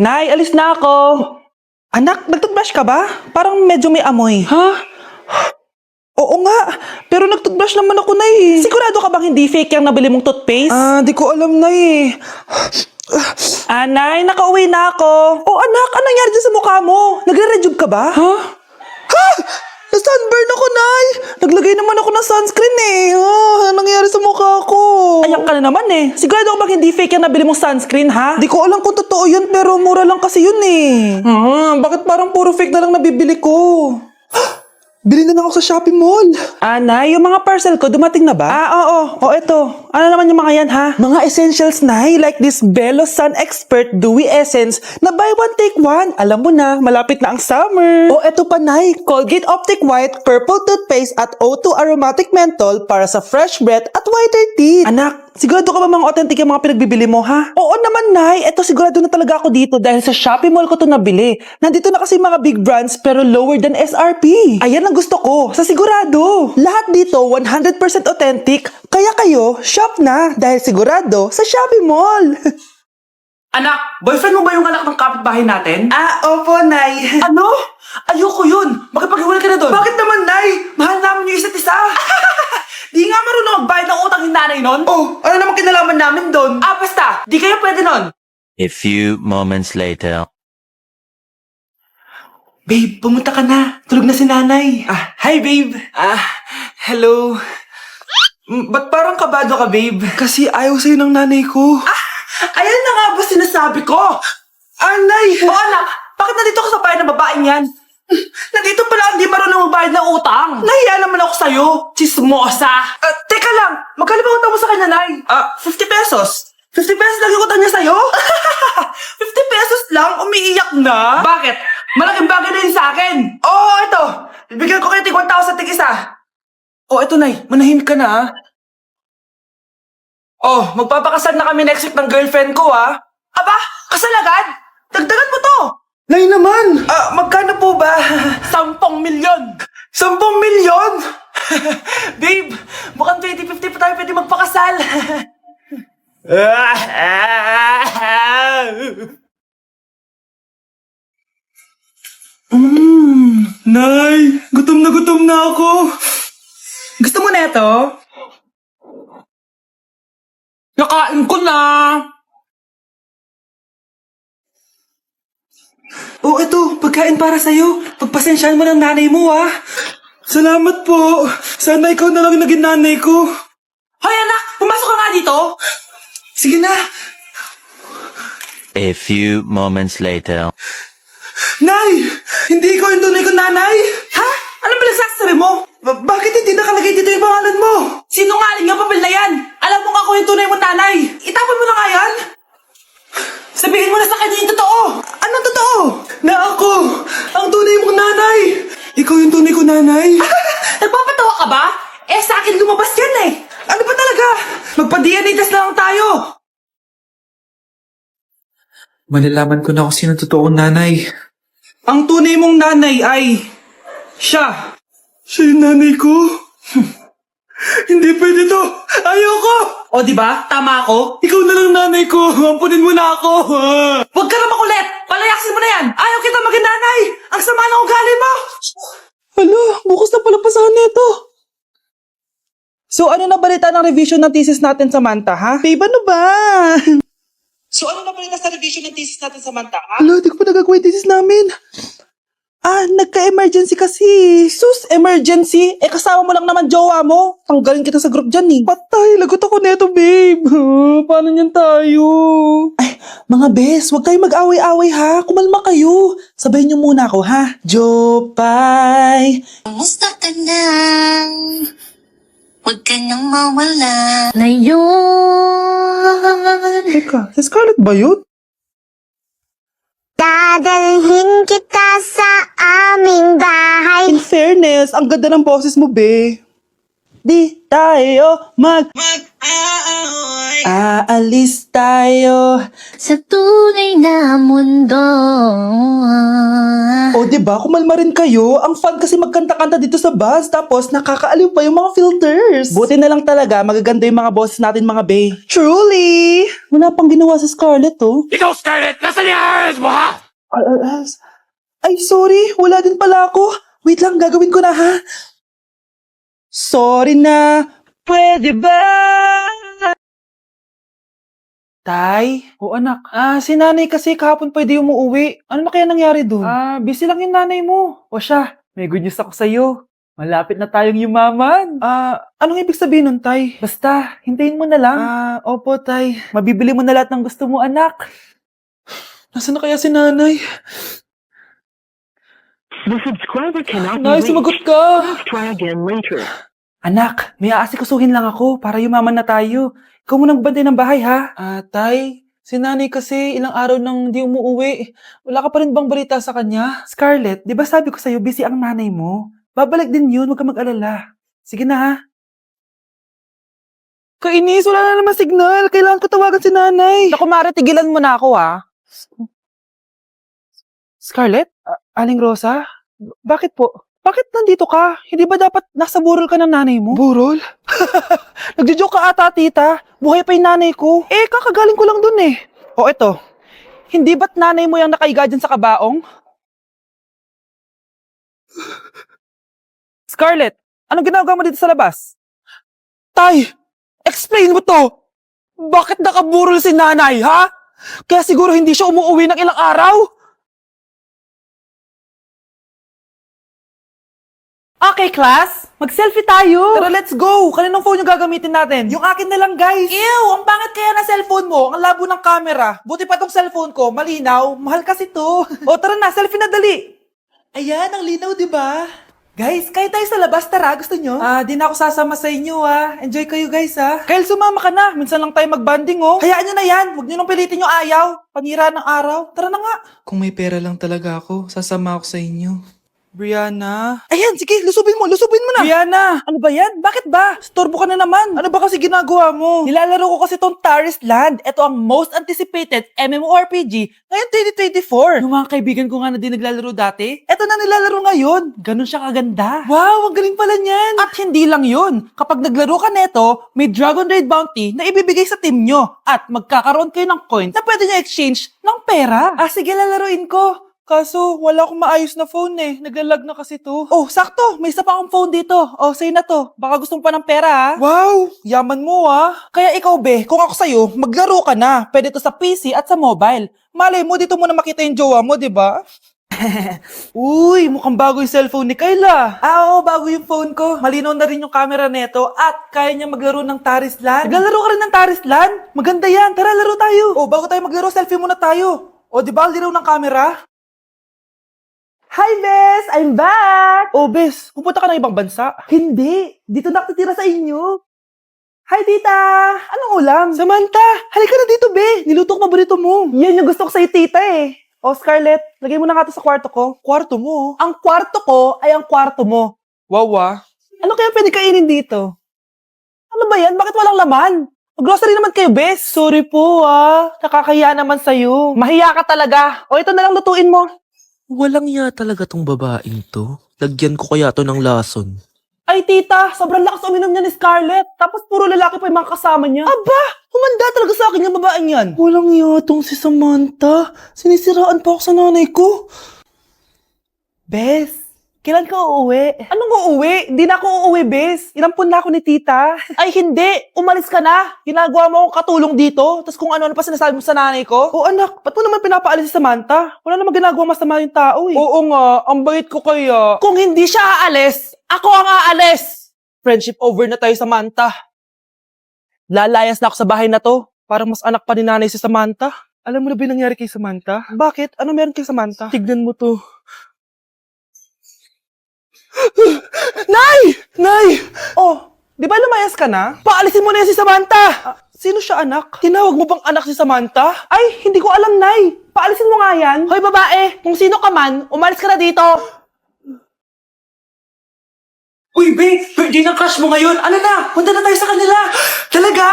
Nay, alis na ako. Anak, nagtoothbrush ka ba? Parang medyo may amoy. Ha? Oo nga, pero nagtoothbrush naman ako, Nay. Sigurado ka bang hindi fake yung nabili mong toothpaste? Di ko alam, Nay. Nay, nakauwi na ako. Oh, anak, anong nangyari dyan sa mukha mo? Nagre-rejuve ka ba? Ha? Na-sunburn ako, Nay! Naglagay naman ako ng sunscreen anong nangyari sa mukha ko? Ayan ka na naman Sigurado ko bang hindi fake yung nabili mong sunscreen, ha? Di ko alam kung totoo yun, pero mura lang kasi yun bakit parang puro fake na lang nabibili ko? Bili na lang ako sa Shopee Mall. Nay, yung mga parcel ko, dumating na ba? Oo. O, eto. Ano naman yung mga yan, ha? Mga essentials, Nay, like this Belo Sun Expert Dewy Essence na buy one, take one. Alam mo na, malapit na ang summer. O, eto pa, Nay. Colgate Optic White Purple Toothpaste at O2 Aromatic Menthol para sa fresh breath at whiter teeth. Anak, sigurado ka ba mga authentic yung mga pinagbibili mo, ha? Oo naman, Nay. Eto, sigurado na talaga ako dito dahil sa Shopee Mall ko to nabili. Nandito na kasi mga big brands pero lower than SRP. Ayan ang gusto ko, sa sigurado. Lahat dito 100% authentic, kaya kayo, shop na dahil sigurado sa Shopee Mall. Anak, boyfriend mo ba yung anak ng kapitbahay natin? Opo, Nay. Ano? Ayoko yun. Makipaghiwalay ka na doon. Bakit naman, Nay? Mahal namin yung isa't isa. Di nga marunong magbayad ng utang yung nanay nun? Oh, ano naman kinalaman namin doon? Basta, di kayo pwede nun. A few moments later. Babe, pumunta ka na. Tulog na si nanay. Hi, babe. Hello. Ba't parang kabado ka, babe? Kasi ayaw sa'yo ng nanay ko. Ayan na nga ba sinasabi ko? Nay! Oo, anak. Bakit nandito ka sa bahay ng babaeng yan? Nandito pala hindi marunong magbayad ng utang. Nahiya naman ako sa'yo. Chismosa. Teka lang. Magkano ba utang mo sa kanya, Nay? 50 pesos. 50 pesos lang yung utang niya sa'yo? 50 pesos lang? Umiiyak na? Bakit? Malaking bagay na yun sa akin. Oo, ito. Bibigyan ko kayo tig 1,000 tig isa. Ito, Nay. Manahimik ka na, magpapakasal na kami next week ng girlfriend ko, Aba, kasal agad? Dagdagan mo to. Nay naman. Magkano po ba? 10 milyon. 10 milyon? Babe, mukhang 2050 pa tayo pwede magpakasal. Nay, gutom na ako. Gusto mo na ito? Nakain ko na. Ito, pagkain para sa'yo. Pagpasensyaan mo ng nanay mo, Salamat po. Sana ikaw na lang naging nanay ko. Hoy, anak! Pumasok ka nga dito! Sige na. A few moments later. Nay! Hindi ikaw yung tunay kong nanay? Ha? Anong pinagsasabi mo? Bakit hindi nakalagay dito yung pangalan mo? Sinungaling yung papel na yan! Alam mo nga ako yung tunay mong nanay! Itapon mo na nga yan! Sabihin mo na sa kanya yung totoo! Anong totoo? Na ako! Ang tunay mong nanay! Ikaw yung tunay kong nanay? Nagpapatawa ka ba? Sa akin lumabas yan Ano ba talaga? Magpa-DNA test na lang tayo! Malalaman ko na kung sino totoong nanay. Ang tunay mong nanay ay... siya! Siya yung nanay ko? Hindi pwede to! Ayoko! O diba? Tama ako? Ikaw na lang nanay ko! Ampunin mo na ako! Huwag ka na makulit! Palayasin mo na yan! Ayaw kita maging nanay! Ang sama ng ugali mo! Hala, bukas na pala pasahan nito. So ano na balita ng revision ng thesis natin, Samantha, ha? Babe, ano ba? So ano na balita sa revision ng thesis natin, Samantha, ha? Hala, di ko pa nagagawa yung thesis namin. Nagka-emergency kasi. Sus, emergency? Kasama mo lang naman jowa mo. Tanggalin kita sa group dyan Patay, lagot ako neto, babe. Paano niyan tayo? Mga bes, huwag kayo mag-away-away, ha? Kumalma kayo. Sabayin niyo muna ako, ha? Jopay. Kumusta ka na? Huwag ka nang mawala. Ngayon. Teka, si Scarlett ba yun? Dadalhin kita sa aming bahay. In fairness, ang ganda ng boses mo, be. Di tayo aalis tayo Sa tunay na mundo. O diba, kumalma rin kayo. Ang fun kasi magkanta-kanta dito sa bus. Tapos nakakaaliw pa yung mga filters. Buti na lang talaga, magaganda yung mga boses natin, mga bae. Truly! Wala pang ginawa sa Scarlett, Ikaw, Scarlett! Nasaan yung eyes mo, ha? Ay, sorry. Wala din pala ako. Wait lang, gagawin ko na, ha? Sorry na. Pwede ba? Tay? O anak. Si nanay kasi kahapon pwede umuwi. Ano na kaya nangyari dun? Busy lang yung nanay mo. O siya, may good news ako sa'yo. Malapit na tayong yumaman. Anong ibig sabihin nun, Tay? Basta, hintayin mo na lang. Opo, Tay. Mabibili mo na lahat ng gusto mo, anak. Nasaan na kaya si nanay? The subscriber cannot be Nay, reached. sumagot ka. Please try again later. Anak, may aasikasuhin lang ako para yumaman na tayo. Ikaw muna magbantay ng bahay, ha? Tay, si nanay kasi ilang araw nang di umuwi. Wala ka pa rin bang balita sa kanya? Scarlett, di ba sabi ko sa'yo busy ang nanay mo? Babalik din yun, huwag ka mag-alala. Sige na, ha? Kainis, wala na naman signal. Kailangan ko tawagan si nanay. Naku, Mare, tigilan mo na ako, ha? Scarlett? Aling Rosa? Bakit po? Bakit nandito ka? Hindi ba dapat nasa burol ka ng nanay mo? Burol? Nagjo-joke ka ata, tita. Buhay pa yung nanay ko. Kakagaling ko lang dun eh. O eto, hindi ba't nanay mo yung nakaiga dyan sa kabaong? Scarlett, anong ginagawa mo dito sa labas? Tay, explain mo to. Bakit nakaburol si nanay, ha? Kaya siguro hindi siya umuwi ng ilang araw? Okay, class. Mag-selfie tayo. Tara, let's go. Kaninong phone yung gagamitin natin? Yung akin na lang, guys. Ew, ang pangit kaya na cellphone mo. Ang labo ng camera. Buti pa tong cellphone ko. Malinaw. Mahal kasi to. O, tara na. Selfie na dali. Ayan, ang linaw, di ba? Guys, kayo tayo sa labas. Tara, gusto nyo? Di na ako sasama sa inyo, Enjoy kayo, guys, Kyle, sumama ka na. Minsan lang tayo mag-banding, oh. Hayaan nyo na yan. Huwag nyo nang pilitin yung ayaw. Panira ng araw. Tara na nga. Kung may pera lang talaga ako, sasama ako sa inyo. Brianna? Ayan, sige, lusubin mo na. Brianna, ano ba yan? Bakit ba? Storbo ka na naman. Ano ba kasi ginagawa mo? Nilalaro ko kasi tong Taris Land. Ito ang most anticipated MMORPG ngayon 2024. Yung mga kaibigan ko nga na din naglalaro dati, eto na nilalaro ngayon. Ganun siya kaganda. Wow, ang galing pala niyan. At hindi lang yun. Kapag naglaro ka neto, may Dragon Raid Bounty na ibibigay sa team nyo. At magkakaroon kayo ng coins na pwede nyo exchange ng pera. Sige, lalaruin ko. Kaso, wala akong maayos na phone eh. Naglalag na kasi to. Oh, sakto! May isa pa akong phone dito. Oh, sa'yo na to. Baka gusto mo pa ng pera, ha? Wow! Yaman mo, Kaya ikaw, be, kung ako sa'yo, maglaro ka na. Pwede to sa PC at sa mobile. Malay mo, dito mo na makita yung jowa mo, di ba? Uy, mukhang bago yung cellphone ni Kayla. Oo, bago yung phone ko. Malinaw na rin yung camera neto at kaya niya maglaro ng Taris Land. Naglalaro ka rin ng Taris Land? Maganda yan. Tara, laro tayo. Oh, bago tayo maglaro, selfie muna tayo. O, di ba, ang linaw ng camera? Hi, Bes! I'm back! Oh, Bes, pupunta ka ng ibang bansa? Hindi. Dito na ako titira sa inyo. Hi, tita! Anong ulam? Samantha, halika na dito, Be. Niluto ko paborito mo. Yan yung gusto ko sa'yo, tita eh. Oh, Scarlett, lagay mo na nga to sa kwarto ko. Kwarto mo? Ang kwarto ko ay ang kwarto mo. Wow, Ano kaya pwede kainin dito? Ano ba yan? Bakit walang laman? Grocery naman kayo, Bes. Sorry po, Nakakahiya naman sa'yo. Mahiya ka talaga. O, ito na lang lutuin mo. Walang ya talaga tong babaeng to. Lagyan ko kaya to ng lason. Ay, tita, sobrang lakas uminom niya ni Scarlett. Tapos puro lalaki pa yung mga kasama niya. Aba, humanda talaga sa akin yung babaeng yan. Walang yatong si Samantha. Sinisiraan pa ako sa nanay ko. Bes, kailan ka uuwi? Anong uuwi? Hindi na ako uuwi, Bes. Inampun na ako ni tita. Ay, hindi. Umalis ka na. Ginagawa mo akong katulong dito. Tapos kung ano-ano pa sinasabi mo sa nanay ko. Oh, anak, ba't mo naman pinapaalis si Samantha? Wala naman ginagawa masama yung tao eh. Oo nga, ang bait ko kaya. Kung hindi siya aalis, ako ang aalis. Friendship over na tayo, Samantha. Lalayas na ako sa bahay na to. Parang mas anak pa ni nanay si Samantha. Alam mo na ba yung nangyari kay Samantha? Bakit? Ano meron kay Samantha? Tignan mo to. Nay! Oh, di ba lumayas ka na? Paalisin mo na yan si Samantha! Sino siya, anak? Tinawag mo bang anak si Samantha? Ay, hindi ko alam, Nay. Paalisin mo nga yan. Hoy, babae, kung sino ka man, umalis ka na dito. Uy, babe! Birthday ng crush mo ngayon! Ano na? Punta na tayo sa kanila! Talaga?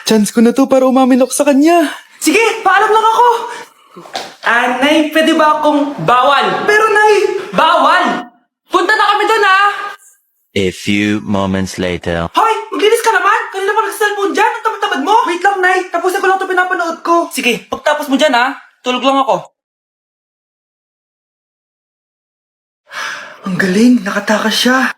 Chance ko na to para umamin ako sa kanya. Sige, paalam lang ako! Nay, pwede ba akong bawal? Pero, Nay! Bawal! Punta na kami doon, A few moments later. Hoy! Maglinis ka naman! Kanina pa nag-cellphone dyan! Ang tamad-tamad mo! Wait lang, Nay! Tapusin ko lang ito pinapanood ko. Sige, pagtapos mo dyan, tulog lang ako. Ang galing, nakatakas siya.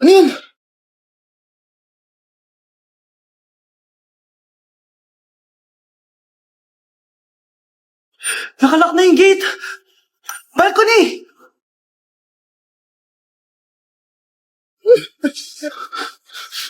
Ano yun? Nakalock na yung gate. Balcony!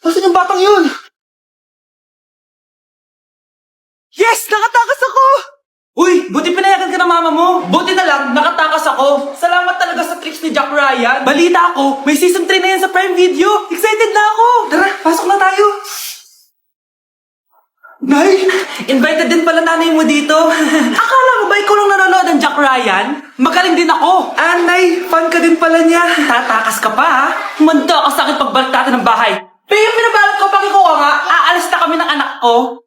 Nasaan yung batang yun? Yes! Nakatakas ako! Uy, buti pinayagan ka ng mama mo. Buti na lang, nakatakas ako. Salamat talaga sa tricks ni Jack Ryan. Balita ako, may season 3 na yan sa Prime Video. Excited na ako. Tara, pasok na tayo. Nay! Invited din pala nanay mo dito. Akala mo ba ikaw lang nanonood ng Jack Ryan? Magaling din ako. Nay, fan ka din pala niya. Tatakas ka pa, ha? Manda ka sa akin pagbalik natin ng bahay. Pero yung pinabalot ko pag ikaw nga, aalis na kami ng anak ko.